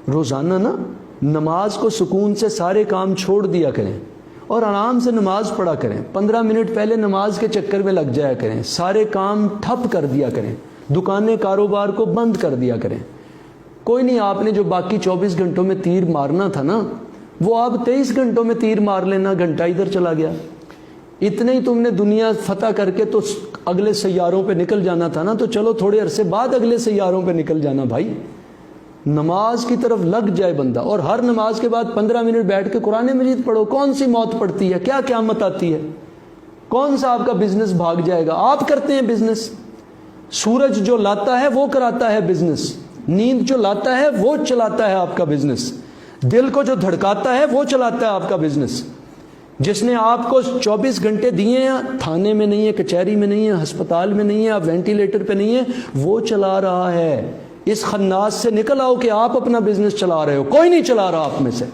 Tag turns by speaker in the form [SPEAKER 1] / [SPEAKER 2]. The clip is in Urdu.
[SPEAKER 1] روزانہ نا نماز کو سکون سے سارے کام چھوڑ دیا کریں اور آرام سے نماز پڑھا کریں. 15 منٹ پہلے نماز کے چکر میں لگ جایا کریں. سارے کام ٹھپ کر دیا کریں. دکانیں کاروبار کو بند کر دیا کریں. کوئی نہیں، آپ نے جو باقی 24 گھنٹوں میں تیر مارنا تھا نا، وہ آپ 23 گھنٹوں میں تیر مار لینا. گھنٹہ ادھر چلا گیا. اتنے ہی تم نے دنیا فتح کر کے تو اگلے سیاروں پہ نکل جانا تھا نا، تو چلو تھوڑے عرصے بعد اگلے سیاروں پہ نکل جانا بھائی. نماز کی طرف لگ جائے بندہ، اور ہر نماز کے بعد 15 منٹ بیٹھ کے قرآن مجید پڑھو. کون سی موت پڑتی ہے؟ کیا قیامت آتی ہے؟ کون سا آپ کا بزنس بھاگ جائے گا؟ آپ کرتے ہیں بزنس. سورج جو لاتا ہے وہ کراتا ہے بزنس. نیند جو لاتا ہے وہ چلاتا ہے آپ کا بزنس. دل کو جو دھڑکاتا ہے وہ چلاتا ہے آپ کا بزنس. جس نے آپ کو 24 گھنٹے دیے ہیں، تھانے میں نہیں ہے، کچہری میں نہیں ہے، ہسپتال میں نہیں ہے، آپ وینٹیلیٹر پہ نہیں ہے، وہ چلا رہا ہے. اس خناس سے نکل آؤ کہ آپ اپنا بزنس چلا رہے ہو. کوئی نہیں چلا رہا آپ میں سے.